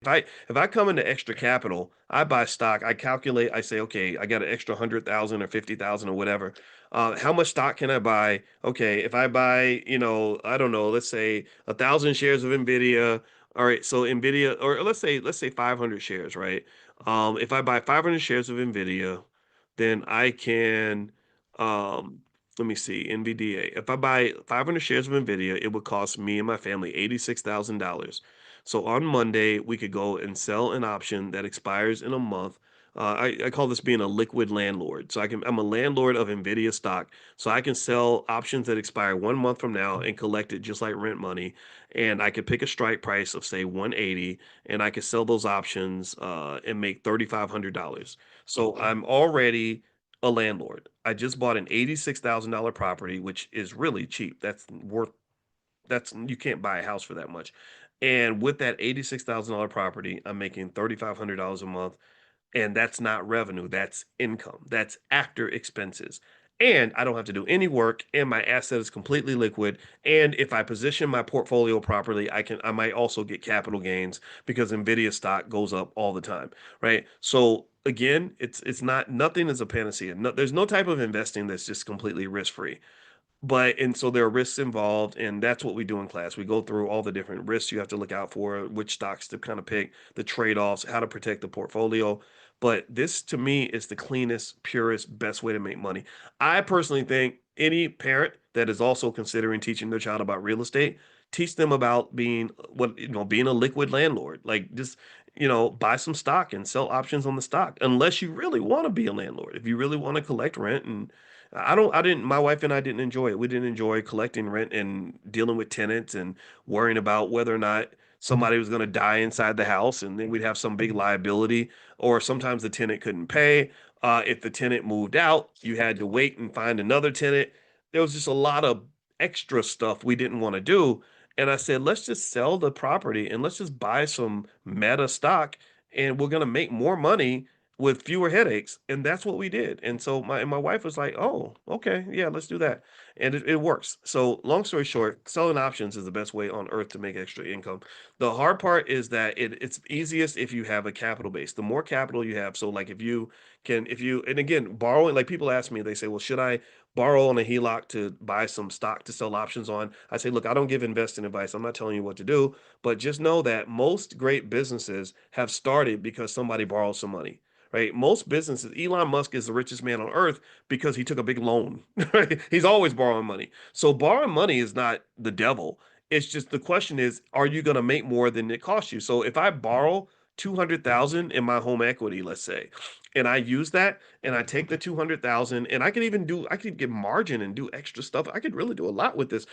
If I come into extra capital, I buy stock, I calculate, I say, okay, I got an extra 100,000 or 50,000 or whatever. How much stock can I buy? Okay, if I buy, I don't know, let's say 1,000 shares of NVIDIA. All right, so NVIDIA, or let's say 500 shares, right? If I buy 500 shares of NVIDIA, then I can, um, let me see, NVDA. If I buy 500 shares of NVIDIA, it would cost me and my family $86,000. So on Monday, we could go and sell an option that expires in a month. I call this being a liquid landlord. I'm a landlord of NVIDIA stock. So I can sell options that expire 1 month from now and collect it just like rent money. And I could pick a strike price of say 180, and I could sell those options and make $3,500. So I'm already a landlord. I just bought an $86,000 property, which is really cheap. That's you can't buy a house for that much. And with that $86,000 property, I'm making $3,500 a month, and that's not revenue, that's income. That's after expenses. And I don't have to do any work, and my asset is completely liquid. And if I position my portfolio properly, I might also get capital gains because Nvidia stock goes up all the time, right? So again, it's not nothing is a panacea. No, there's no type of investing that's just completely risk-free. And so there are risks involved, and that's what we do in class. We go through all the different risks you have to look out for, which stocks to kind of pick, the trade-offs, how to protect the portfolio. But this to me is the cleanest, purest, best way to make money. I personally think any parent that is also considering teaching their child about real estate, teach them about being a liquid landlord. Like just, buy some stock and sell options on the stock, unless you really want to be a landlord. If you really want to collect rent and I didn't, my wife and I didn't enjoy it. We didn't enjoy collecting rent and dealing with tenants and worrying about whether or not somebody was going to die inside the house, and then we'd have some big liability, or sometimes the tenant couldn't pay. If the tenant moved out, you had to wait and find another tenant. There was just a lot of extra stuff we didn't want to do. And I said, let's just sell the property and let's just buy some meta stock, and we're going to make more money with fewer headaches. And that's what we did. And so my wife was like, oh, okay, yeah, let's do that. And it works. So long story short, selling options is the best way on earth to make extra income. The hard part is that it's easiest if you have a capital base. The more capital you have, so like and again, borrowing, like people ask me, they say, well, should I borrow on a HELOC to buy some stock to sell options on? I say, look, I don't give investing advice. I'm not telling you what to do, but just know that most great businesses have started because somebody borrowed some money, right? Most businesses, Elon Musk is the richest man on earth because he took a big loan, right? He's always borrowing money. So borrowing money is not the devil. It's just the question is, are you going to make more than it costs you? So if I borrow 200,000 in my home equity, let's say, and I use that and I take the 200,000, and I could get margin and do extra stuff. I could really do a lot with this.